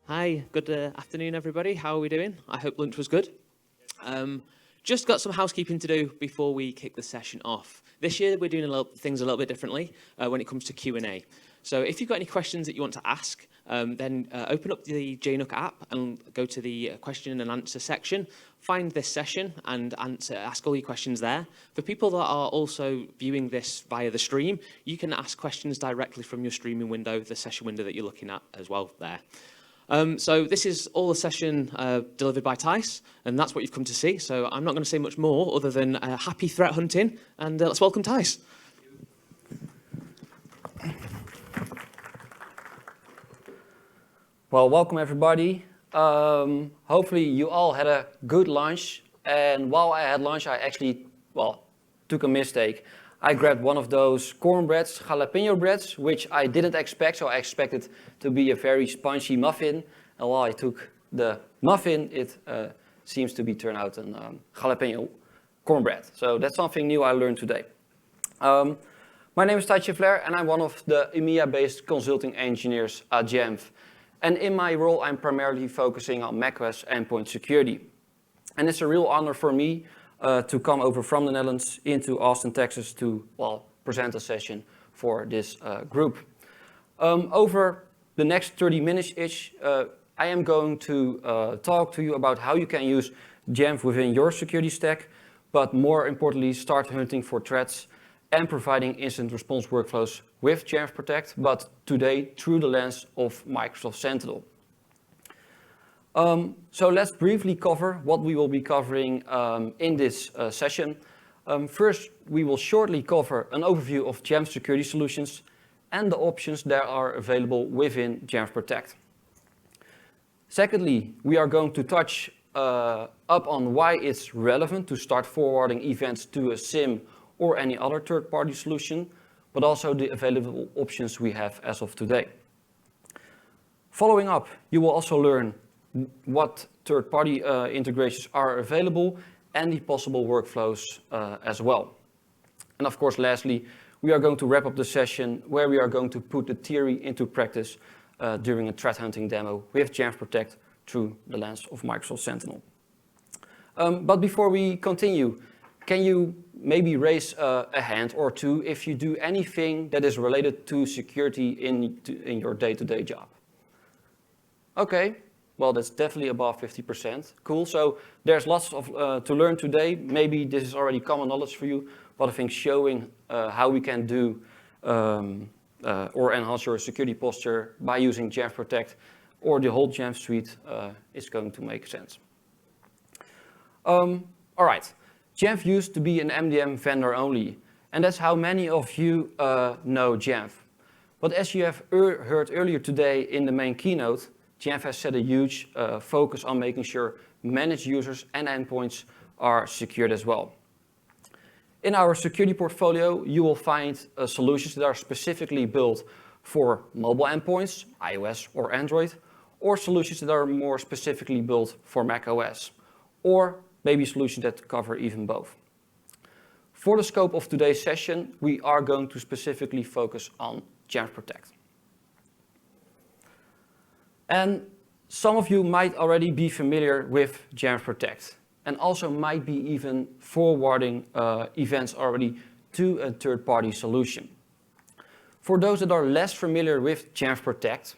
Hi, good afternoon, everybody. How are we doing? I hope lunch was good. Just got some housekeeping to do before we kick the session off. This year, we're doing things a little bit differently when it comes to Q&A. So if you've got any questions that you want to ask, then open up the JNUC app and go to the question and answer section. Find this session and ask all your questions there. For people that are also viewing this via the stream, you can ask questions directly from your streaming window, the session window that you're looking at as well there. So this is all the session delivered by Tice, and that's what you've come to see. So I'm not going to say much more other than happy threat hunting, and let's welcome Tice. Well, welcome everybody. Hopefully you all had a good lunch, and while I had lunch I actually, took a mistake. I grabbed one of those cornbreads, jalapeno breads, which I didn't expect, so I expected to be a very spongy muffin. And while I took the muffin, it seems to be turned out a jalapeno cornbread. So that's something new I learned today. My name is Tice and I'm one of the EMEA-based consulting engineers at Jamf. And in my role, I'm primarily focusing on macOS endpoint security. And it's a real honor for me to come over from the Netherlands into Austin, Texas to, present a session for this group. Over the next 30 minutes-ish, I am going to talk to you about how you can use Jamf within your security stack, but more importantly, start hunting for threats and providing incident response workflows with Jamf-Protect, but today through the lens of Microsoft Sentinel. So let's briefly cover what we will be covering in this session. First, we will shortly cover an overview of Jamf security solutions and the options that are available within Jamf-Protect. Secondly, we are going to touch up on why it's relevant to start forwarding events to a SIEM or any other third-party solution, but also the available options we have as of today. Following up, you will also learn what third-party integrations are available and the possible workflows as well. And of course, lastly, we are going to wrap up the session where we are going to put the theory into practice during a threat hunting demo with Jamf-Protect through the lens of Microsoft Sentinel. But before we continue, can you maybe raise a hand or two if you do anything that is related to security in your day-to-day job? Okay. Well, that's definitely above 50%. Cool. So there's lots of to learn today. Maybe this is already common knowledge for you, but I think showing how we can do or enhance your security posture by using Jamf-Protect or the whole Jamf suite is going to make sense. All right. Jamf used to be an MDM vendor only, and that's how many of you know Jamf. But as you have heard earlier today in the main keynote, Jamf has set a huge focus on making sure managed users and endpoints are secured as well. In our security portfolio, you will find solutions that are specifically built for mobile endpoints, iOS or Android, or solutions that are more specifically built for macOS, or maybe solutions that cover even both. For the scope of today's session, we are going to specifically focus on Jamf-Protect. And some of you might already be familiar with Jamf-Protect and also might be even forwarding events already to a third-party solution. For those that are less familiar with Jamf-Protect,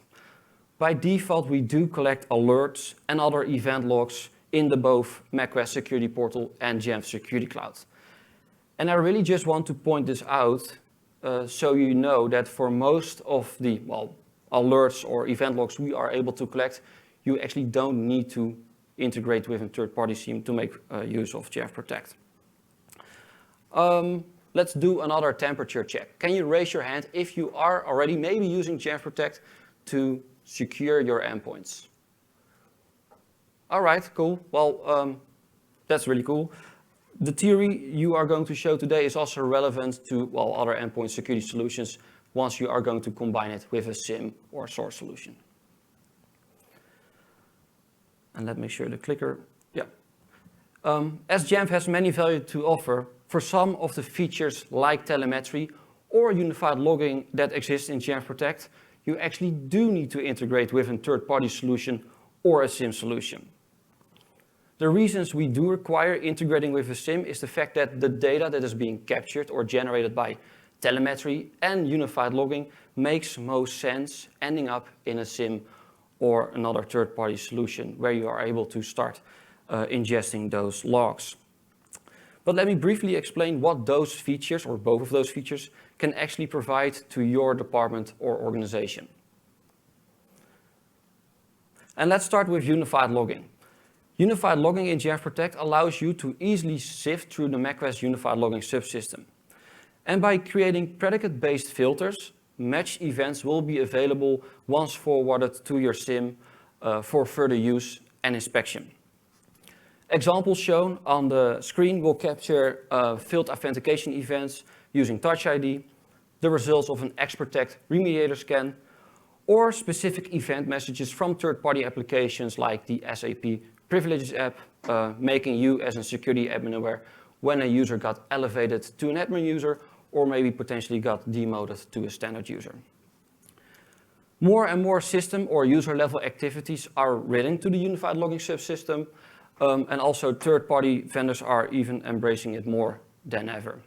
by default we do collect alerts and other event logs in the both macOS Security Portal and Jamf Security Cloud. And I really just want to point this out so you know that for most of the, alerts or event logs we are able to collect, you actually don't need to integrate with a third-party SIEM to make use of Jamf-Protect. Let's do another temperature check. Can you raise your hand if you are already maybe using Jamf-Protect to secure your endpoints? All right, cool. Well, that's really cool. The theory you are going to show today is also relevant to other endpoint security solutions once you are going to combine it with a SIEM or source solution. And let me make sure the clicker, as Jamf has many value to offer, for some of the features like telemetry or unified logging that exist in Jamf-Protect, you actually do need to integrate with a third-party solution or a SIEM solution. The reasons we do require integrating with a SIEM is the fact that the data that is being captured or generated by telemetry and unified logging makes most sense ending up in a SIEM or another third-party solution where you are able to start ingesting those logs. But let me briefly explain what those features, or both of those features, can actually provide to your department or organization. And let's start with unified logging. Unified logging in Jamf-Protect allows you to easily sift through the macOS unified logging subsystem. And by creating predicate-based filters, matched events will be available once forwarded to your SIEM for further use and inspection. Examples shown on the screen will capture field authentication events using Touch ID, the results of an X-Protect remediator scan, or specific event messages from third-party applications like the SAP Privileges app, making you as a security admin aware when a user got elevated to an admin user or maybe potentially got demoted to a standard user. More and more system or user level activities are written to the unified logging subsystem, and also third-party vendors are even embracing it more than ever.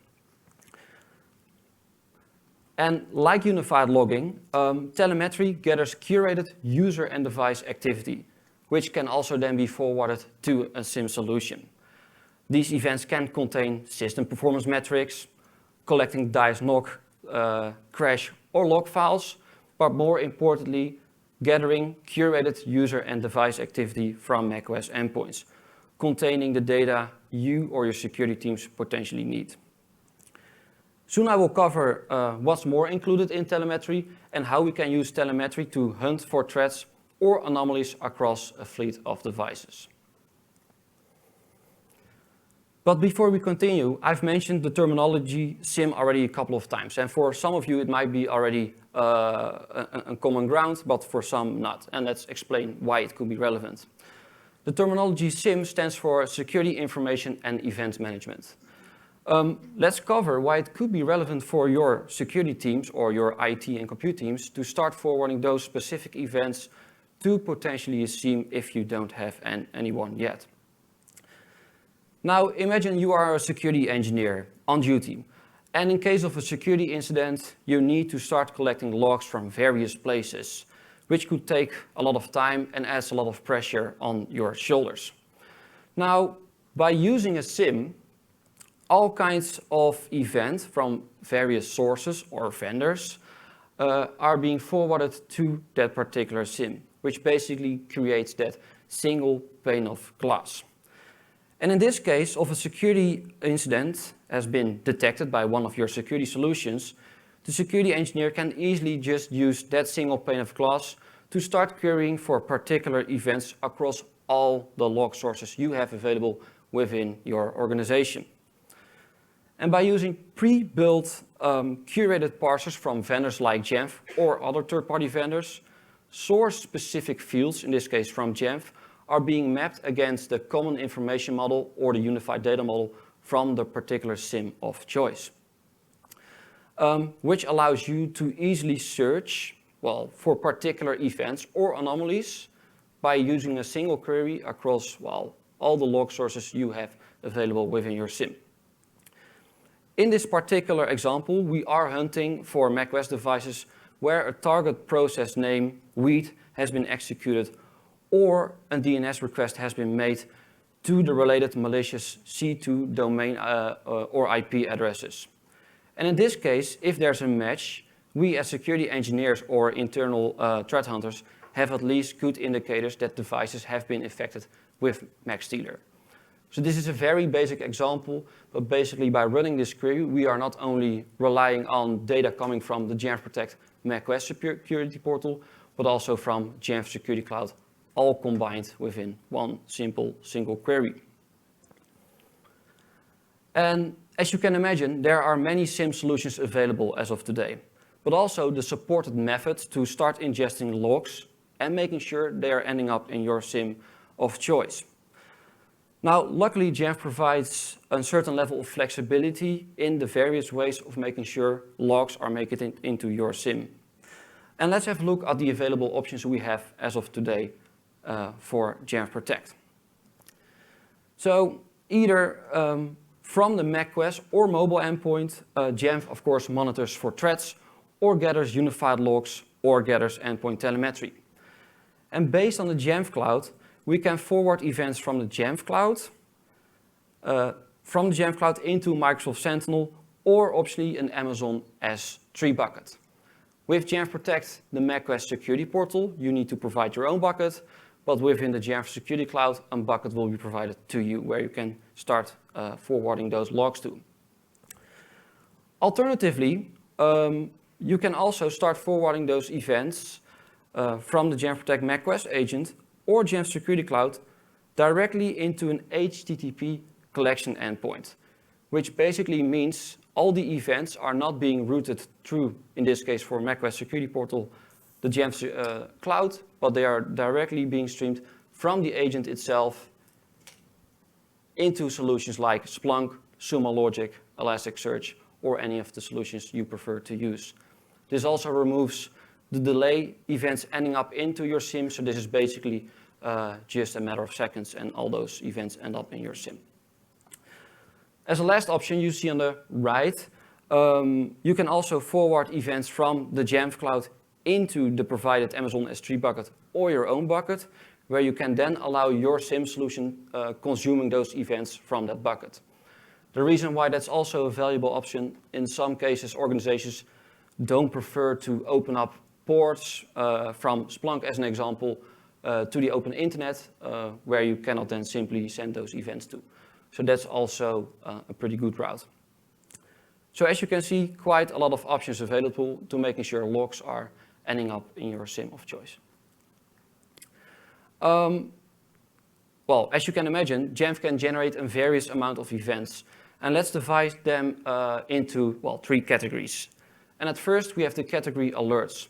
And like unified logging, telemetry gathers curated user and device activity, which can also then be forwarded to a SIEM solution. These events can contain system performance metrics, collecting JNUC, crash or log files, but more importantly, gathering curated user and device activity from macOS endpoints, containing the data you or your security teams potentially need. Soon I will cover what's more included in telemetry and how we can use telemetry to hunt for threats or anomalies across a fleet of devices. But before we continue, I've mentioned the terminology SIEM already a couple of times, and for some of you it might be already a common ground, but for some not, and let's explain why it could be relevant. The terminology SIEM stands for Security Information and Event Management. Let's cover why it could be relevant for your security teams or your IT and compute teams to start forwarding those specific events to potentially a SIEM if you don't have anyone yet. Now imagine you are a security engineer on duty, and in case of a security incident you need to start collecting logs from various places, which could take a lot of time and adds a lot of pressure on your shoulders. Now by using a SIEM, all kinds of events from various sources or vendors are being forwarded to that particular SIEM, which basically creates that single pane of glass. And in this case, if a security incident has been detected by one of your security solutions, the security engineer can easily just use that single pane of glass to start querying for particular events across all the log sources you have available within your organization. And by using pre-built curated parsers from vendors like Jamf or other third-party vendors, source-specific fields, in this case from Jamf, are being mapped against the common information model or the unified data model from the particular SIEM of choice, which allows you to easily search for particular events or anomalies by using a single query across all the log sources you have available within your SIEM. In this particular example, we are hunting for macOS devices where a target process name, wheat, has been executed or a DNS request has been made to the related malicious C2 domain or IP addresses. And in this case, if there's a match, we as security engineers or internal threat hunters have at least good indicators that devices have been infected with MacStealer. So this is a very basic example, but basically by running this query, we are not only relying on data coming from the Jamf-Protect macOS security portal, but also from Jamf Security Cloud, all combined within one simple single query. And as you can imagine, there are many SIEM solutions available as of today, but also the supported methods to start ingesting logs and making sure they are ending up in your SIEM of choice. Now, luckily, Jamf provides a certain level of flexibility in the various ways of making sure logs are making it into your SIEM. And let's have a look at the available options we have as of today for Jamf Protect. So either from the macOS or mobile endpoint, Jamf of course monitors for threats or gathers unified logs or gathers endpoint telemetry. And based on the Jamf cloud, we can forward events from the Jamf cloud into Microsoft Sentinel or optionally an Amazon S3 bucket. With Jamf Protect, the macOS security portal, you need to provide your own bucket, but within the Jamf Security Cloud, a bucket will be provided to you where you can start forwarding those logs to. Alternatively, you can also start forwarding those events from the Jamf Protect macOS agent or Jamf Security Cloud directly into an HTTP collection endpoint, which basically means all the events are not being routed through, in this case for macOS Security Portal, the Jamf Cloud, but they are directly being streamed from the agent itself into solutions like Splunk, Sumo Logic, Elasticsearch, or any of the solutions you prefer to use. This also removes the delay events ending up into your SIEM, so this is basically just a matter of seconds and all those events end up in your SIEM. As a last option, you see on the right, you can also forward events from the Jamf Cloud into the provided Amazon S3 bucket or your own bucket, where you can then allow your SIEM solution consuming those events from that bucket. The reason why that's also a valuable option, in some cases organizations don't prefer to open up ports from Splunk as an example to the open internet, where you cannot then simply send those events to. So that's also a pretty good route. So as you can see, quite a lot of options available to making sure logs are ending up in your SIEM of choice. Well, as you can imagine, Jamf can generate a various amount of events. And let's divide them into, well, 3 categories. And at first, we have the category alerts,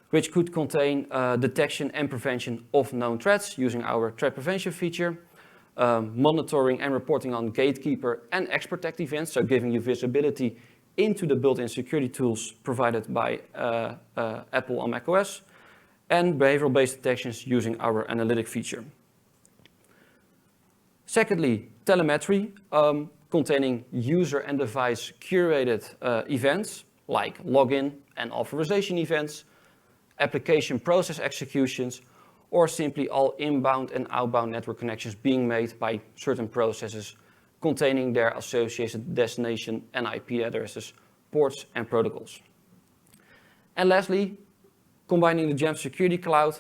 which could contain detection and prevention of known threats using our threat prevention feature, monitoring and reporting on gatekeeper and X-Protect events, so giving you visibility into the built-in security tools provided by Apple on macOS, and behavioral-based detections using our analytic feature. Secondly, telemetry, containing user and device curated events like login and authorization events, application process executions, or simply all inbound and outbound network connections being made by certain processes containing their associated destination and IP addresses, ports, and protocols. And lastly, combining the Jamf Security Cloud,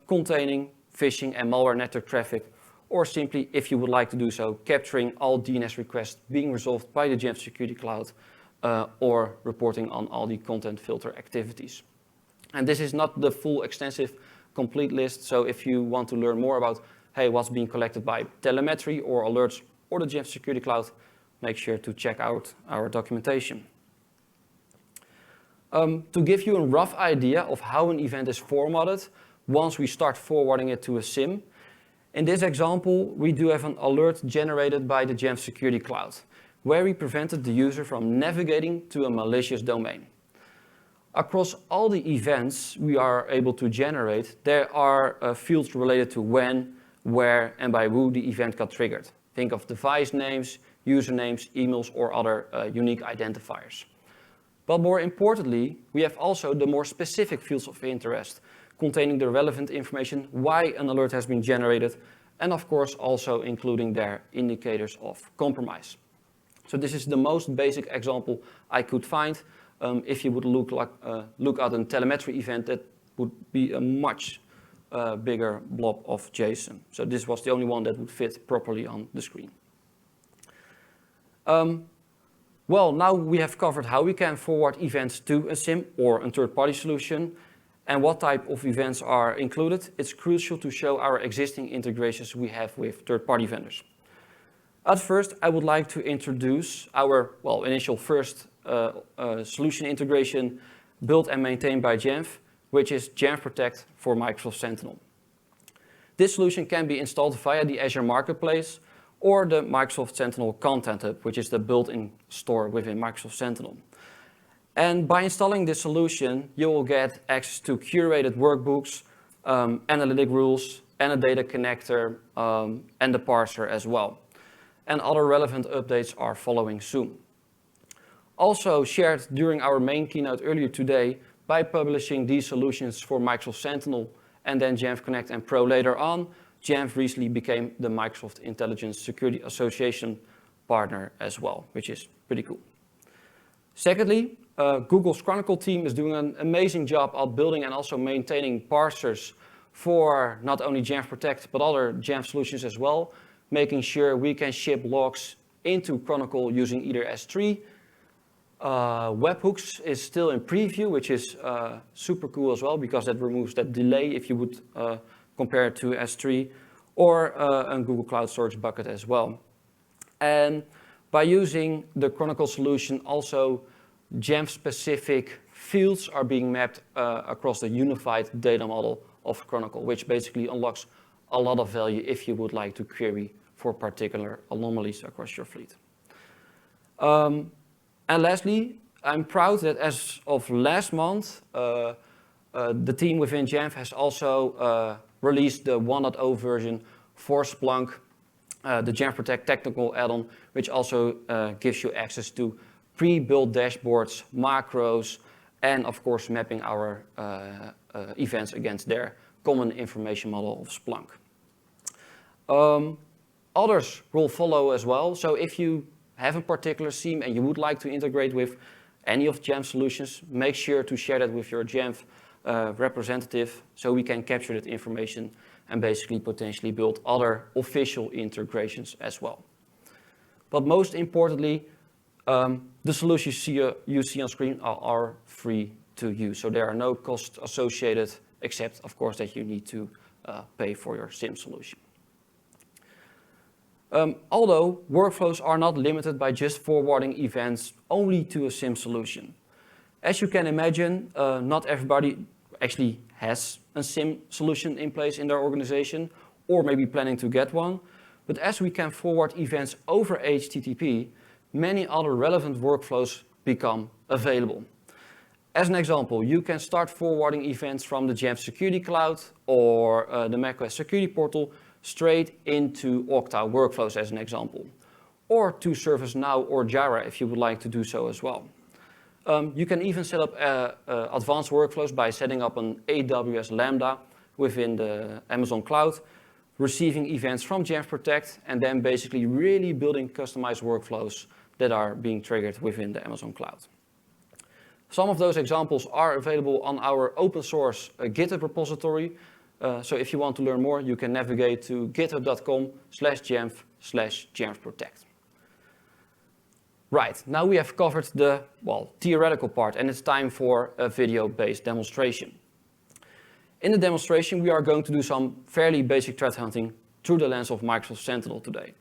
containing phishing and malware network traffic, or simply, if you would like to do so, capturing all DNS requests being resolved by the Jamf Security Cloud, or reporting on all the content filter activities. And this is not the full extensive complete list, so if you want to learn more about, hey, what's being collected by telemetry or alerts or the Jamf Security Cloud, make sure to check out our documentation. To give you a rough idea of how an event is formatted once we start forwarding it to a SIEM, in this example, we do have an alert generated by the Jamf Security Cloud, where we prevented the user from navigating to a malicious domain. Across all the events we are able to generate, there are fields related to when, where, and by who the event got triggered. Think of device names, usernames, emails, or other unique identifiers. But more importantly, we have also the more specific fields of interest, containing the relevant information why an alert has been generated, and of course also including their indicators of compromise. So this is the most basic example I could find. If you would look at a telemetry event, that would be a much bigger blob of JSON. So this was the only one that would fit properly on the screen. Well, now we have covered how we can forward events to a SIEM or a third-party solution, and what type of events are included. It's crucial to show our existing integrations we have with third-party vendors. At first, I would like to introduce our initial first solution integration built and maintained by Jamf, which is Jamf Protect for Microsoft Sentinel. This solution can be installed via the Azure Marketplace or the Microsoft Sentinel Content Hub, which is the built-in store within Microsoft Sentinel. And by installing this solution, you will get access to curated workbooks, analytic rules, and a data connector, and the parser as well. And other relevant updates are following soon. Also shared during our main keynote earlier today, by publishing these solutions for Microsoft Sentinel and then Jamf Connect and Pro later on, Jamf recently became the Microsoft Intelligence Security Association partner as well, which is pretty cool. Secondly, Google's Chronicle team is doing an amazing job of building and also maintaining parsers for not only Jamf Protect, but other Jamf solutions as well, making sure we can ship logs into Chronicle using either S3. Webhooks is still in preview, which is super cool as well, because that removes that delay if you would compare it to S3, or a Google Cloud Storage bucket as well. And by using the Chronicle solution, also Jamf-specific fields are being mapped across the unified data model of Chronicle, which basically unlocks a lot of value if you would like to query for particular anomalies across your fleet. And lastly, I'm proud that as of last month, the team within Jamf has also released the 1.0 version for Splunk, the Jamf Protect technical add-on, which also gives you access to pre-built dashboards, macros, and of course mapping our events against their common information model of Splunk. Others will follow as well, so if you have a particular SIEM and you would like to integrate with any of Jamf solutions, make sure to share that with your Jamf representative so we can capture that information and basically potentially build other official integrations as well. But most importantly, the solutions you see on screen are free to use, so there are no costs associated, except of course that you need to pay for your SIEM solution. Although workflows are not limited by just forwarding events only to a SIEM solution. As you can imagine, not everybody actually has a SIEM solution in place in their organization, or maybe planning to get one. But as we can forward events over HTTP, many other relevant workflows become available. As an example, you can start forwarding events from the Jamf Security Cloud or the macOS Security Portal straight into Okta workflows as an example, or to ServiceNow or Jira if you would like to do so as well. You can even set up advanced workflows by setting up an AWS Lambda within the Amazon Cloud, receiving events from Jamf Protect, and then basically really building customized workflows that are being triggered within the Amazon Cloud. Some of those examples are available on our open source GitHub repository. So if you want to learn more, you can navigate to github.com/jamf/jamfprotect. Right, now we have covered the, theoretical part, and it's time for a video-based demonstration. In the demonstration, we are going to do some fairly basic threat hunting through the lens of Microsoft Sentinel today.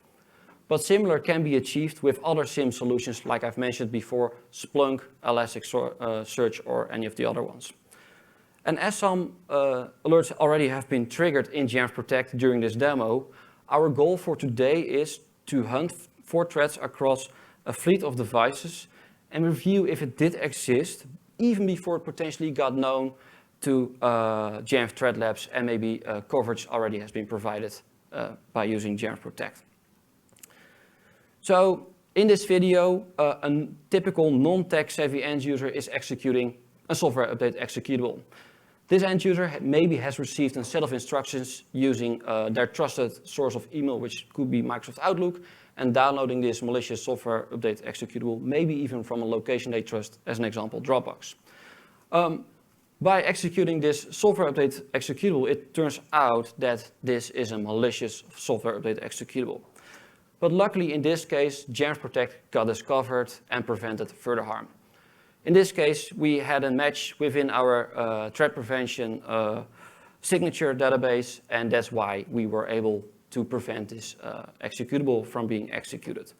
But similar can be achieved with other SIEM solutions, like I've mentioned before, Splunk, Elasticsearch, or any of the other ones. And as some alerts already have been triggered in Jamf Protect during this demo, our goal for today is to hunt for threats across a fleet of devices and review if it did exist, even before it potentially got known to Jamf Threat Labs, and maybe coverage already has been provided by using Jamf Protect. So in this video, a typical non-tech savvy end user is executing a software update executable. This end user maybe has received a set of instructions using their trusted source of email, which could be Microsoft Outlook, and downloading this malicious software update executable, maybe even from a location they trust, as an example, Dropbox. By executing this software update executable, it turns out that this is a malicious software update executable. But luckily, in this case, Jamf Protect got discovered and prevented further harm. In this case, we had a match within our threat prevention signature database, and that's why we were able to prevent this executable from being executed,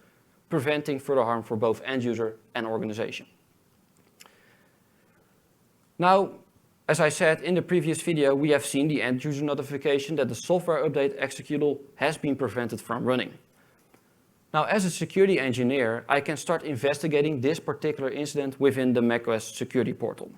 preventing further harm for both end user and organization. Now, as I said in the previous video, we have seen the end user notification that the software update executable has been prevented from running. Now, as a security engineer, I can start investigating this particular incident within the macOS security portal.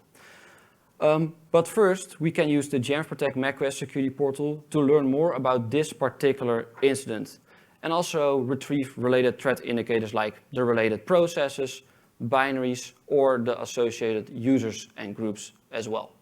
But first, we can use the Jamf-Protect macOS security portal to learn more about this particular incident and also retrieve related threat indicators like the related processes, binaries, or the associated users and groups as well.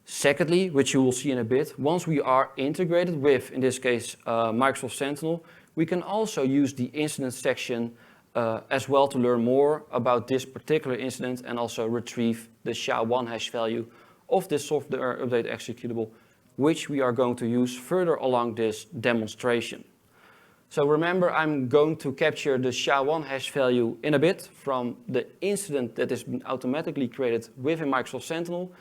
Secondly, which you will see in a bit, once we are integrated with, in this case, Microsoft Sentinel, we can also use the incident section as well to learn more about this particular incident and also retrieve the SHA-1 hash value of this software update executable, which we are going to use further along this demonstration. So remember, I'm going to capture the SHA-1 hash value in a bit from the incident that has been automatically created within Microsoft Sentinel.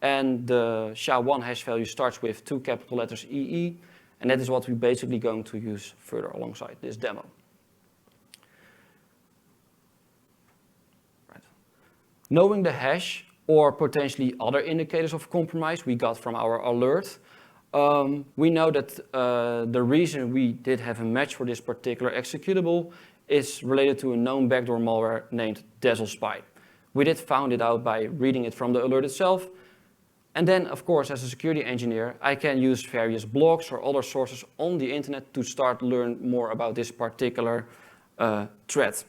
And the SHA-1 hash value starts with 2 capital letters EE, and that is what we're basically going to use further alongside this demo. Right. Knowing the hash or potentially other indicators of compromise we got from our alert, we know that the reason we did have a match for this particular executable is related to a known backdoor malware named DazzleSpy. We did found it out by reading it from the alert itself. And then, of course, as a security engineer, I can use various blogs or other sources on the internet to start learn more about this particular threat.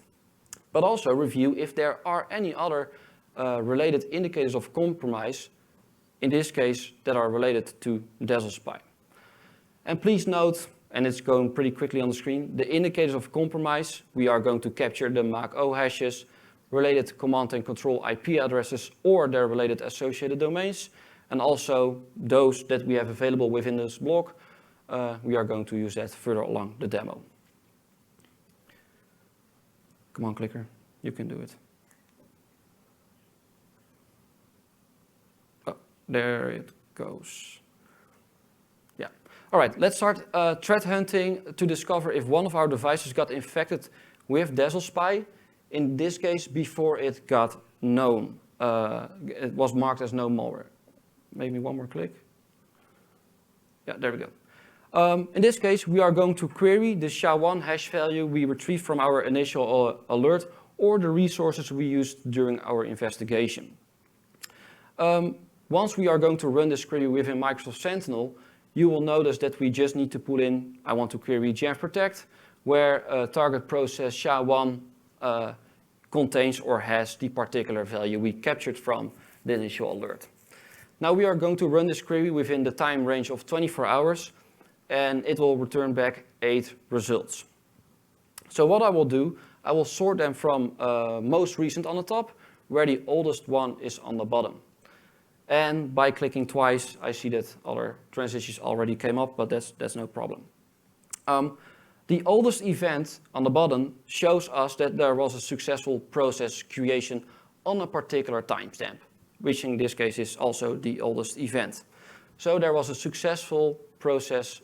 But also review if there are any other related indicators of compromise, in this case, that are related to DazzleSpy. And please note, and it's going pretty quickly on the screen, the indicators of compromise, we are going to capture the MAC-O hashes, related command and control IP addresses, or their related associated domains, and also those that we have available within this blog. We are going to use that further along the demo. Come on, clicker, you can do it. Oh, there it goes. Yeah. All right, let's start threat hunting to discover if one of our devices got infected with DazzleSpy. In this case, before it got known, it was marked as known malware. Maybe one more click. Yeah, there we go. In this case, we are going to query the SHA-1 hash value we retrieved from our initial alert or the resources we used during our investigation. Once we are going to run this query within Microsoft Sentinel, you will notice that we just need to put in, I want to query Jamf-Protect, where target process SHA-1 contains or has the particular value we captured from the initial alert. Now we are going to run this query within the time range of 24 hours, and it will return back 8 results. So what I will do, I will sort them from most recent on the top, where the oldest one is on the bottom. And by clicking twice, I see that other transitions already came up, but that's no problem. The oldest event on the bottom shows us that there was a successful process creation on a particular timestamp, which in this case is also the oldest event. So there was a successful process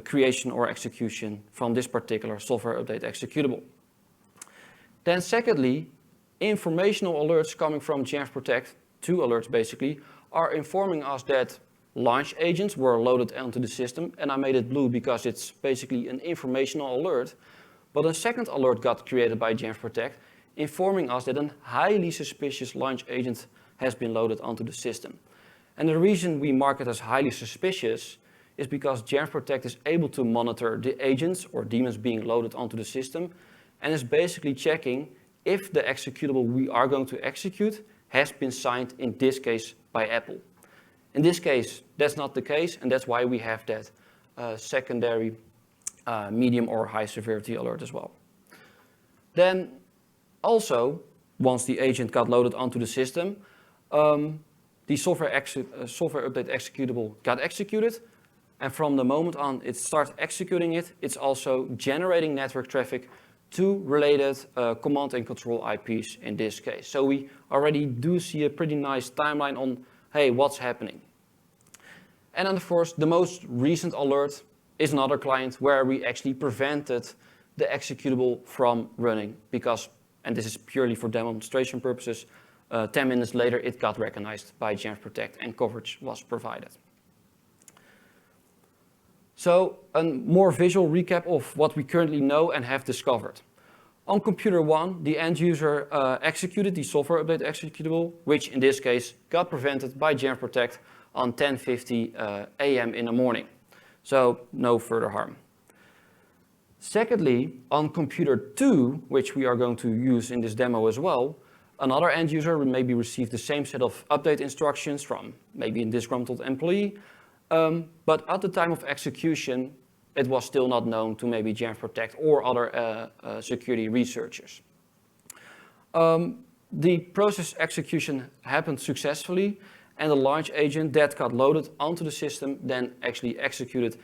creation or execution from this particular software update executable. Then secondly, informational alerts coming from Jamf-Protect, 2 alerts basically, are informing us that launch agents were loaded onto the system, and I made it blue because it's basically an informational alert. But a second alert got created by Jamf-Protect, informing us that a highly suspicious launch agent has been loaded onto the system. And the reason we mark it as highly suspicious is because Jamf-Protect is able to monitor the agents or daemons being loaded onto the system, and is basically checking if the executable we are going to execute has been signed, in this case, by Apple. In this case, that's not the case, and that's why we have that secondary medium or high severity alert as well. Then also, once the agent got loaded onto the system, the software update executable got executed, and from the moment on it starts executing it, it's also generating network traffic to related command and control IPs in this case. So we already do see a pretty nice timeline on, hey, what's happening? And then of course, the most recent alert is another client where we actually prevented the executable from running because, and this is purely for demonstration purposes, 10 minutes later it got recognized by Jamf-Protect and coverage was provided. So a more visual recap of what we currently know and have discovered. On computer 1, the end user executed the software update executable, which in this case got prevented by Jamf-Protect on 10:50 a.m. in the morning. So no further harm. Secondly, on computer 2, which we are going to use in this demo as well, another end user will maybe receive the same set of update instructions from maybe a disgruntled employee, but at the time of execution, it was still not known to maybe Jamf-Protect or other security researchers. The process execution happened successfully, and the launch agent that got loaded onto the system then actually executed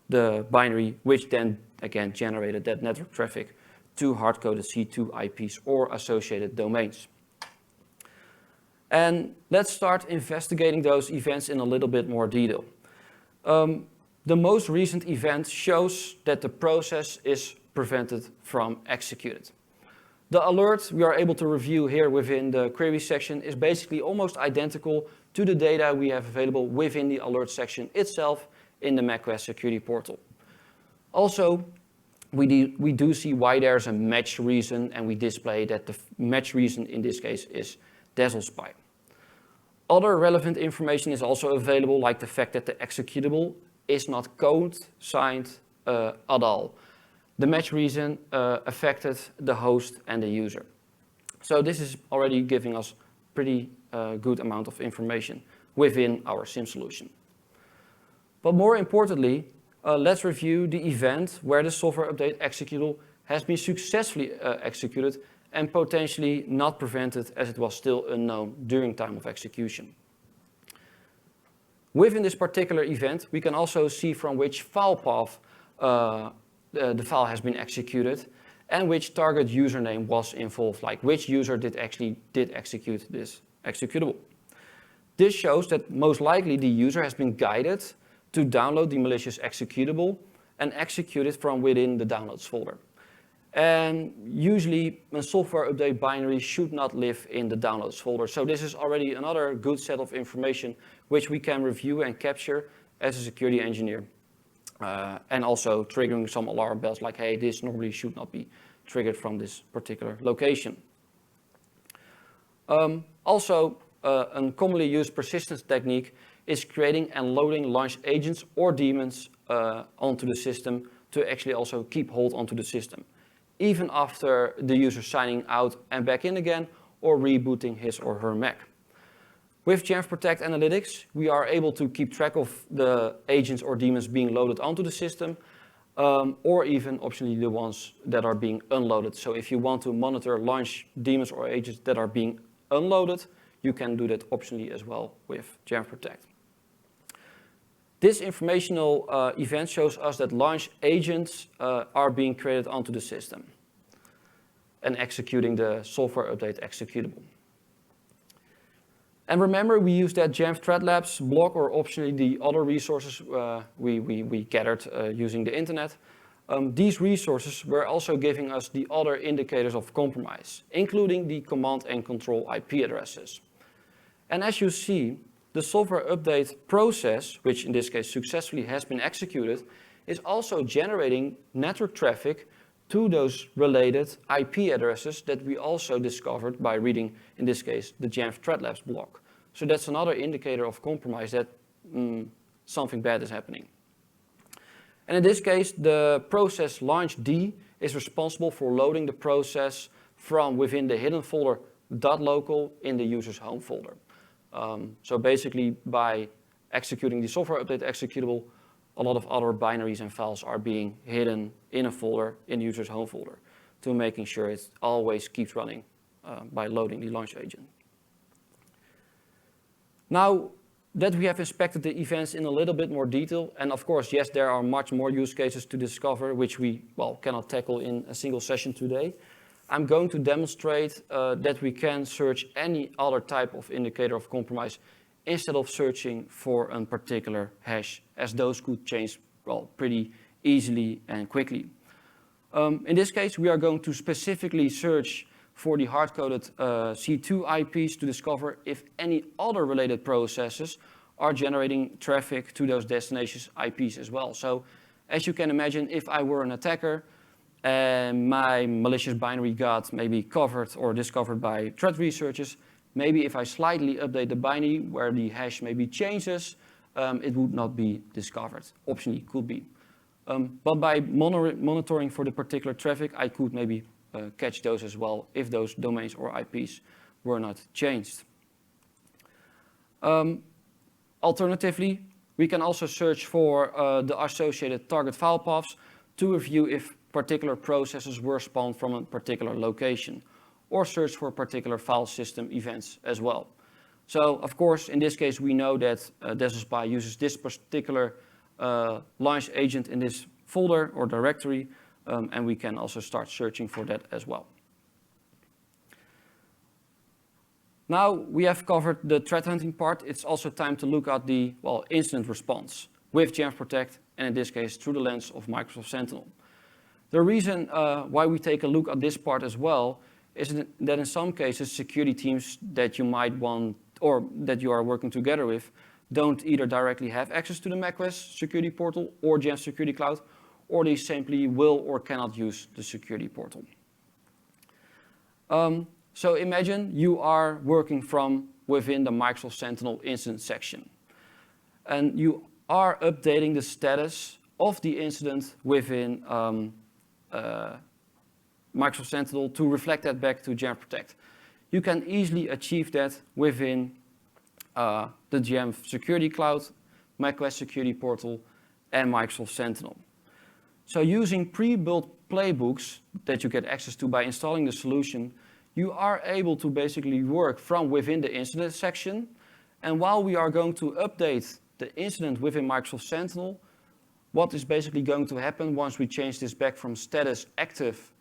the binary, which then again generated that network traffic to hard-coded C2 IPs or associated domains. And let's start investigating those events in a little bit more detail. The most recent event shows that the process is prevented from executed. The alert we are able to review here within the query section is basically almost identical to the data we have available within the alert section itself in the macOS security portal. Also, we do see why there's a match reason, and we display that the match reason in this case is DazzleSpy. Other relevant information is also available, like the fact that the executable is not code signed at all. The match reason affected the host and the user. So this is already giving us pretty good amount of information within our SIEM solution. But more importantly, let's review the event where the software update executable has been successfully executed and potentially not prevented as it was still unknown during time of execution. Within this particular event, we can also see from which file path the file has been executed and which target username was involved, like which user did execute this executable. This shows that most likely the user has been guided to download the malicious executable and execute it from within the downloads folder. And usually a software update binary should not live in the downloads folder. So this is already another good set of information which we can review and capture as a security engineer. And also triggering some alarm bells like, hey, this normally should not be triggered from this particular location. Also, a commonly used persistence technique is creating and loading launch agents or daemons onto the system to actually also keep hold onto the system, even after the user signing out and back in again or rebooting his or her Mac. With Jamf-Protect Analytics, we are able to keep track of the agents or daemons being loaded onto the system, or even optionally the ones that are being unloaded. So if you want to monitor launch daemons or agents that are being unloaded, you can do that optionally as well with Jamf-Protect. This informational event shows us that launch agents are being created onto the system and executing the software update executable. And remember, we used that Jamf Threat Labs blog or optionally the other resources we gathered using the internet. These resources were also giving us the other indicators of compromise, including the command and control IP addresses. And as you see, the software update process, which in this case successfully has been executed, is also generating network traffic to those related IP addresses that we also discovered by reading, in this case, the Jamf Threat Labs blog. So that's another indicator of compromise that something bad is happening. And in this case, the process launch D is responsible for loading the process from within the hidden folder .local in the user's home folder. So basically, by executing the software update executable, a lot of other binaries and files are being hidden in a folder in the user's home folder to making sure it always keeps running by loading the launch agent. Now that we have inspected the events in a little bit more detail, and of course, yes, there are much more use cases to discover, which we cannot tackle in a single session today. I'm going to demonstrate that we can search any other type of indicator of compromise instead of searching for a particular hash, as those could change pretty easily and quickly. In this case, we are going to specifically search for the hard-coded C2 IPs to discover if any other related processes are generating traffic to those destinations IPs as well. So As you can imagine, if I were an attacker and my malicious binary got maybe covered or discovered by threat researchers, maybe if I slightly update the binary where the hash maybe changes, it would not be discovered. Optionally could be. But by monitoring for the particular traffic, I could maybe catch those as well if those domains or IPs were not changed. Alternatively, we can also search for the associated target file paths to review if particular processes were spawned from a particular location, or search for particular file system events as well. So, of course, in this case, we know that DesSpy uses this particular launch agent in this folder or directory, and we can also start searching for that as well. Now we have covered the threat hunting part. It's also time to look at the incident response with Jamf-Protect, and in this case through the lens of Microsoft Sentinel. The reason why we take a look at this part as well is that in some cases security teams that you might want or that you are working together with don't either directly have access to the macOS security portal or Jamf Security Cloud, or they simply will or cannot use the security portal. So imagine you are working from within the Microsoft Sentinel incident section, and you are updating the status of the incident within Microsoft Sentinel to reflect that back to Jamf-Protect. You can easily achieve that within the Jamf Security Cloud, macOS Security Portal, and Microsoft Sentinel. So using pre-built playbooks that you get access to by installing the solution, you are able to basically work from within the incident section. And while we are going to update the incident within Microsoft Sentinel, what is basically going to happen once we change this back from status active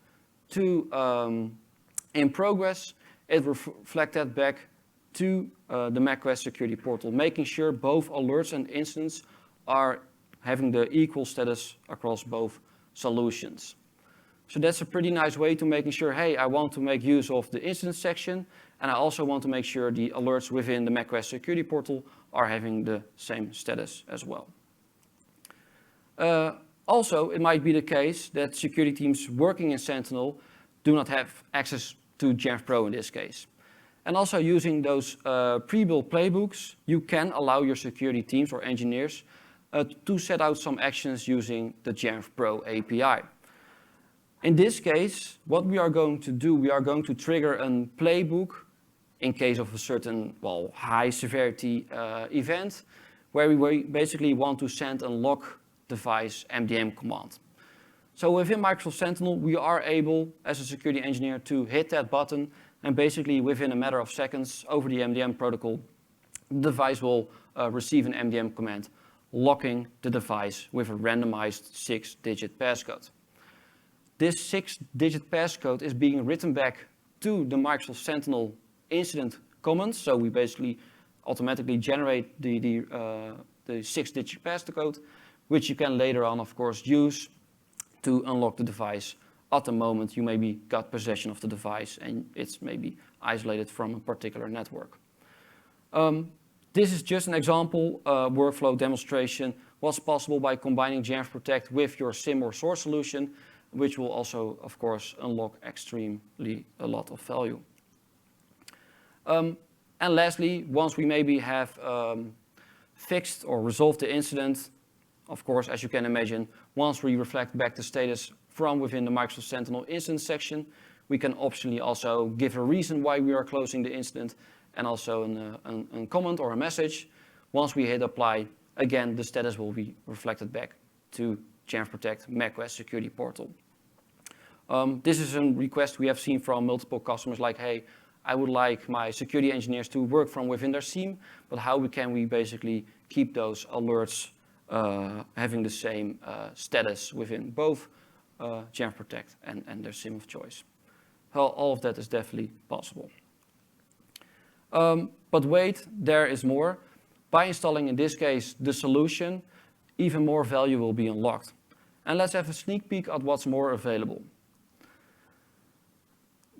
to in progress, it will reflect that back to the macOS Security Portal, making sure both alerts and incidents are having the equal status across both solutions. So that's a pretty nice way to making sure, hey, I want to make use of the incident section, and I also want to make sure the alerts within the macOS Security Portal are having the same status as well. Also, it might be the case that security teams working in Sentinel do not have access to Jamf Pro in this case. And also using those pre-built playbooks, you can allow your security teams or engineers to set out some actions using the Jamf Pro API. In this case, what we are going to do, we are going to trigger a playbook in case of a certain, high severity event, where we basically want to send a lock device MDM command. So within Microsoft Sentinel, we are able, as a security engineer, to hit that button, and basically within a matter of seconds over the MDM protocol, the device will receive an MDM command, locking the device with a randomized 6-digit passcode. This 6-digit passcode is being written back to the Microsoft Sentinel incident comments, so we basically automatically generate the 6-digit passcode, which you can later on, of course, use to unlock the device at the moment you maybe got possession of the device and it's maybe isolated from a particular network. This is just an example workflow demonstration. What's possible by combining Jamf-Protect with your SIEM or source solution, which will also, of course, unlock extremely a lot of value. And lastly, once we maybe have fixed or resolved the incident, of course, as you can imagine, once we reflect back the status from within the Microsoft Sentinel incident section, we can optionally also give a reason why we are closing the incident and also a comment or a message. Once we hit apply, again, the status will be reflected back to Jamf-Protect macOS Security Portal. This is a request we have seen from multiple customers like, hey, I would like my security engineers to work from within their SIEM, but how can we basically keep those alerts having the same status within both Jamf-Protect and their SIEM of choice? Well, all of that is definitely possible. But wait, there is more. By installing, in this case, the solution, even more value will be unlocked. And let's have a sneak peek at what's more available.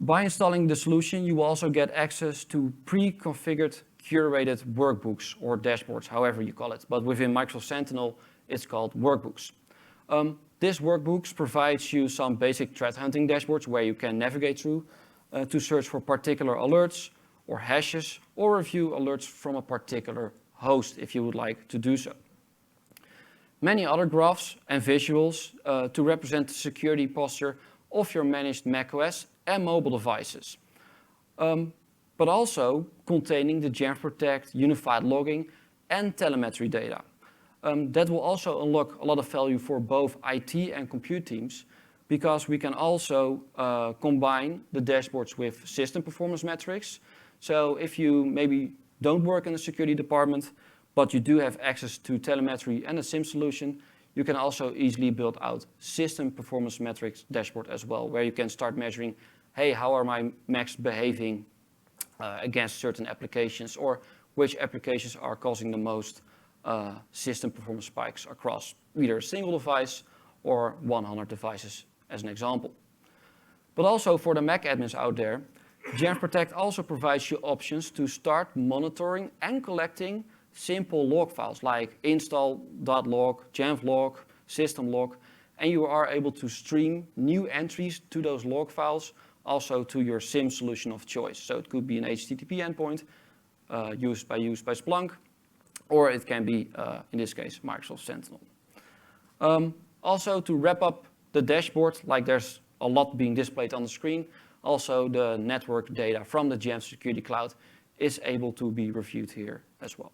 By installing the solution, you will also get access to pre-configured curated workbooks or dashboards, however you call it. But within Microsoft Sentinel, it's called workbooks. This workbook provides you some basic threat hunting dashboards where you can navigate through to search for particular alerts or hashes or review alerts from a particular host if you would like to do so. Many other graphs and visuals to represent the security posture of your managed macOS and mobile devices, but also containing the Jamf-protect unified logging and telemetry data. That will also unlock a lot of value for both IT and compute teams because we can also combine the dashboards with system performance metrics. So if you maybe don't work in the security department, but you do have access to telemetry and a SIEM solution, you can also easily build out system performance metrics dashboard as well, where you can start measuring, hey, how are my Macs behaving against certain applications, or which applications are causing the most system performance spikes across either a single device or 100 devices as an example. But also for the Mac admins out there, Jamf-protect also provides you options to start monitoring and collecting simple log files like install.log, jamf-log, system-log, and you are able to stream new entries to those log files also to your SIEM solution of choice. So it could be an HTTP endpoint used by Splunk, or it can be, in this case, Microsoft Sentinel. Also, to wrap up the dashboard, like there's a lot being displayed on the screen, also the network data from the Jamf Security Cloud is able to be reviewed here as well.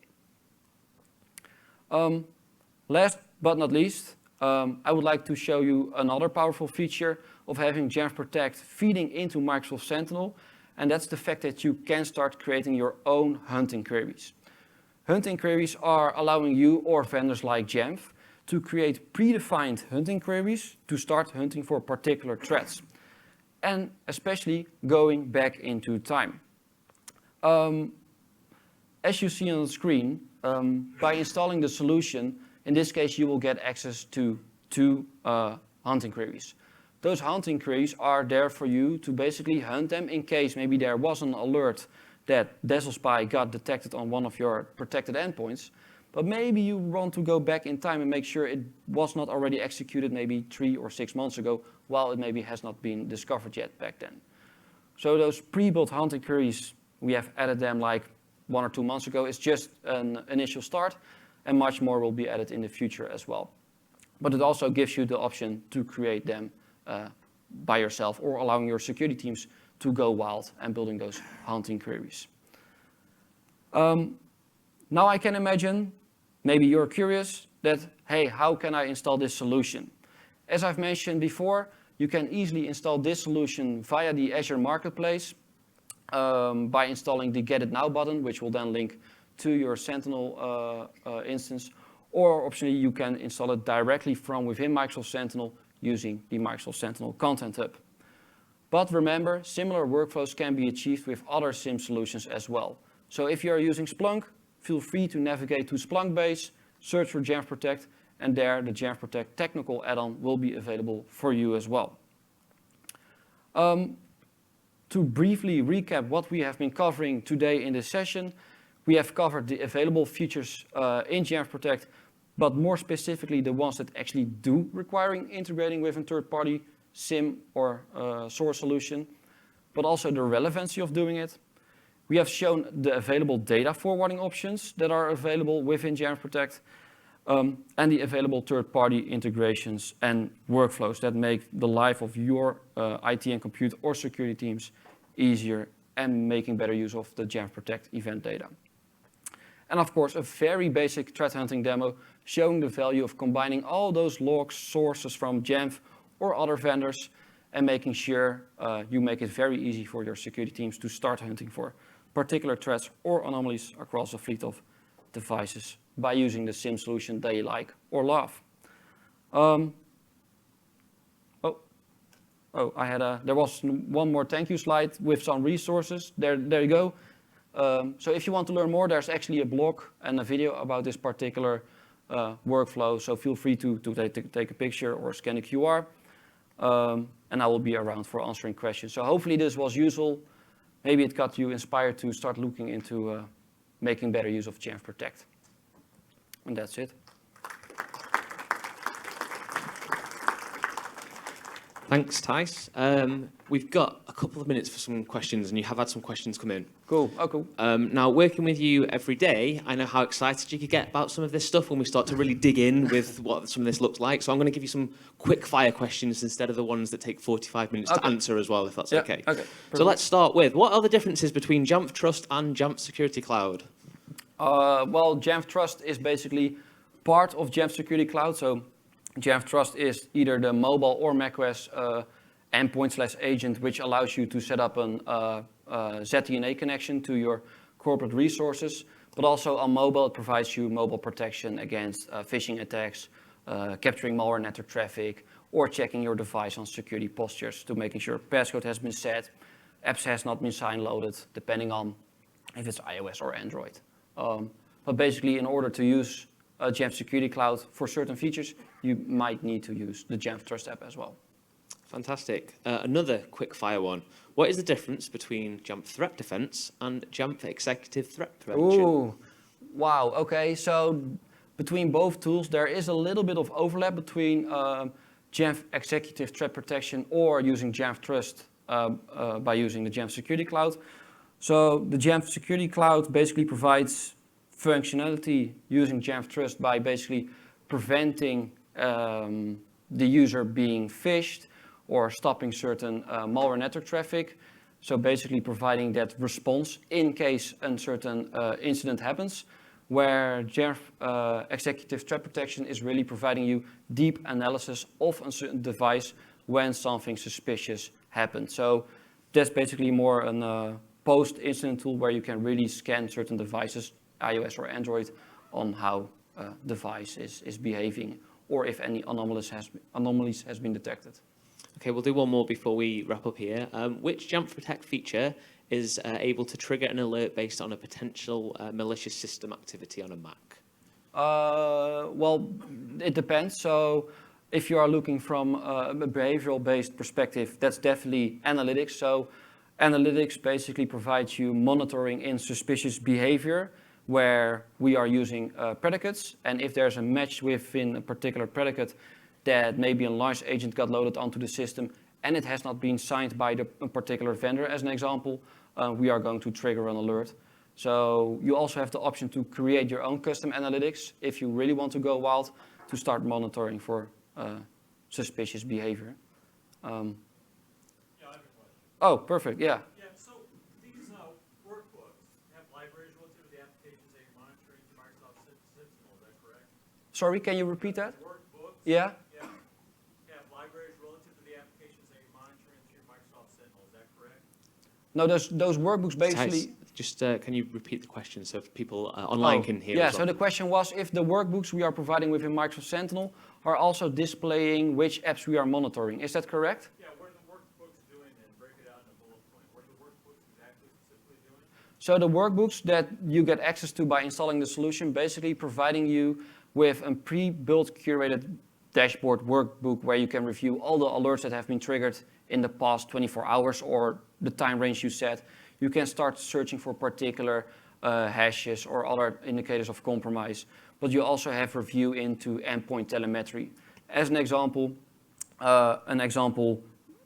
Last but not least, I would like to show you another powerful feature of having Jamf-protect feeding into Microsoft Sentinel, and that's the fact that you can start creating your own hunting queries. Hunting queries are allowing you or vendors like Jamf to create predefined hunting queries to start hunting for particular threats, and especially going back into time. As you see on the screen, by installing the solution, in this case you will get access to two hunting queries. Those hunting queries are there for you to basically hunt them in case maybe there was an alert that DeselSpy got detected on one of your protected endpoints, but maybe you want to go back in time and make sure it was not already executed maybe 3 or 6 months ago, while it maybe has not been discovered yet back then. So those pre-built hunting queries, we have added them like 1 or 2 months ago. It's just an initial start, and much more will be added in the future as well. But it also gives you the option to create them by yourself, or allowing your security teams to go wild and building those hunting queries. Now I can imagine, maybe you're curious that, hey, how can I install this solution? As I've mentioned before, you can easily install this solution via the Azure Marketplace by installing the Get It Now button, which will then link to your Sentinel instance, or optionally you can install it directly from within Microsoft Sentinel using the Microsoft Sentinel Content Hub. But remember, similar workflows can be achieved with other SIEM solutions as well. So if you are using Splunk, feel free to navigate to Splunk base, search for Jamf-protect, and there the Jamf-protect technical add-on will be available for you as well. To briefly recap what we have been covering today in this session, we have covered the available features in Jamf-protect, but more specifically the ones that actually do requiring integrating with a third-party SIEM or source solution, but also the relevancy of doing it. We have shown the available data forwarding options that are available within Jamf-protect, and the available third-party integrations and workflows that make the life of your IT and compute or security teams easier and making better use of the Jamf-protect event data. And of course, a very basic threat hunting demo showing the value of combining all those log sources from Jamf or other vendors and making sure you make it very easy for your security teams to start hunting for particular threats or anomalies across a fleet of devices by using the SIEM solution they like or love. There was one more thank you slide with some resources. There you go. So if you want to learn more, there's actually a blog and a video about this particular workflow. So feel free to take a picture or scan a QR. And I will be around for answering questions. So hopefully this was useful. Maybe it got you inspired to start looking into making better use of Jamf-protect. And that's it. Thanks, Tice. We've got a couple of minutes for some questions, and you have had some questions come in. Cool. Oh, cool. Now, working with you every day, I know how excited you could get about some of this stuff when we start to really dig in with what some of this looks like. So I'm going to give you some quick fire questions instead of the ones that take 45 minutes to answer as well, if that's okay. Okay. So let's start with, what are the differences between Jamf Trust and Jamf Security Cloud? Well, Jamf Trust is basically part of Jamf Security Cloud. So Jamf Trust is either the mobile or macOS endpoint/agent, which allows you to set up an ZTNA connection to your corporate resources. But also on mobile, it provides you mobile protection against phishing attacks, capturing malware network traffic, or checking your device on security postures to making sure passcode has been set, apps has not been sideloaded, depending on if it's iOS or Android. But basically, in order to use Jamf Security Cloud for certain features, you might need to use the Jamf Trust app as well. Fantastic. Another quick fire one. What is the difference between Jamf Threat Defense and Jamf Executive Threat Prevention? Ooh, wow. Okay, so between both tools, there is a little bit of overlap between Jamf Executive Threat Protection or using Jamf Trust by using the Jamf Security Cloud. So the Jamf Security Cloud basically provides functionality using Jamf Trust by basically preventing the user being phished or stopping certain malware network traffic. So basically providing that response in case a certain incident happens, where Jamf Executive Threat Protection is really providing you deep analysis of a certain device when something suspicious happens. So that's basically more a post-incident tool where you can really scan certain devices, iOS or Android, on how device is behaving or if any anomalies has been detected. Okay, we'll do one more before we wrap up here. Which Jamf Protect feature is able to trigger an alert based on a potential malicious system activity on a Mac? Well, it depends. So if you are looking from a behavioral-based perspective, that's definitely analytics. So analytics basically provides you monitoring in suspicious behavior, where we are using predicates, and if there's a match within a particular predicate that maybe a large agent got loaded onto the system and it has not been signed by the particular vendor, as an example, we are going to trigger an alert. So you also have the option to create your own custom analytics if you really want to go wild, to start monitoring for suspicious behavior. Yeah, I have a question. Oh, perfect, yeah. Yeah, so these workbooks have libraries relative to the applications that you're monitoring through Microsoft Sentinel, is that correct? Sorry, can you repeat that? Workbooks? Yeah. Yeah. Have libraries relative to the applications that you're monitoring through Microsoft Sentinel, is that correct? No, those workbooks basically... Just can you repeat the question so people online can hear? Yeah, as well? so the question was if the workbooks we are providing within Microsoft Sentinel are also displaying which apps we are monitoring. Is that correct? Yeah, what are the workbooks doing then? Break it out in a bullet point. What are the workbooks exactly specifically doing? So the workbooks that you get access to by installing the solution, basically providing you with a pre-built curated dashboard workbook where you can review all the alerts that have been triggered in the past 24 hours or the time range you set. You can start searching for particular hashes or other indicators of compromise, but you also have review into endpoint telemetry. As an example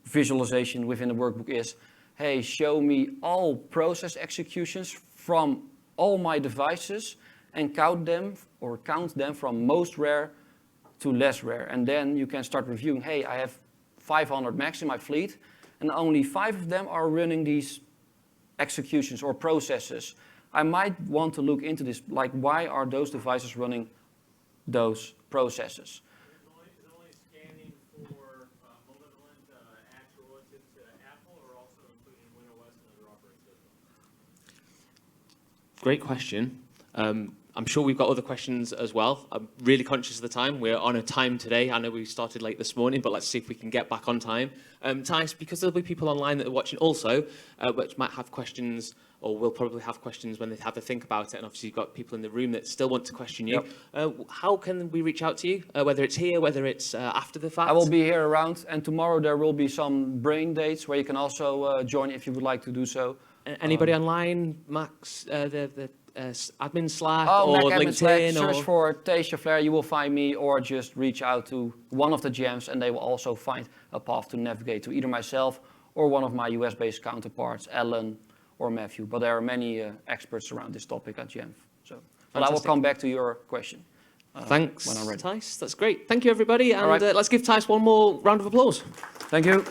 visualization within the workbook is, hey, show me all process executions from all my devices and count them from most rare to less rare. And then you can start reviewing, hey, I have 500 Macs in my fleet, and only 5 of them are running these executions or processes. I might want to look into this, like why are those devices running those processes? Is it only scanning for malevolent apps relative to Apple, or also including WinOS and other operating systems? Great question. I'm sure we've got other questions as well. I'm really conscious of the time. We're on a time today. I know we started late this morning, but let's see if we can get back on time. Tice, because there'll be people online that are watching also, which might have questions, or will probably have questions when they have to think about it, and obviously you've got people in the room that still want to question you. Yep. How can we reach out to you, whether it's here, whether it's after the fact? I will be here around, and tomorrow there will be some brain dates where you can also join if you would like to do so. Anybody online, Max, the admin Slack Oh, or Mac admin Slack, LinkedIn? search Or for Tasha Flare, you will find me, or just reach out to one of the GMs and they will also find a path to navigate to either myself or one of my US-based counterparts, Alan or Matthew. But there are many experts around this topic at Jamf. So, but I will Fantastic. come back to your question. Thanks, when I'm ready. Tice. That's great. Thank you, everybody. And right. let's give Tice one more round of applause. Thank you.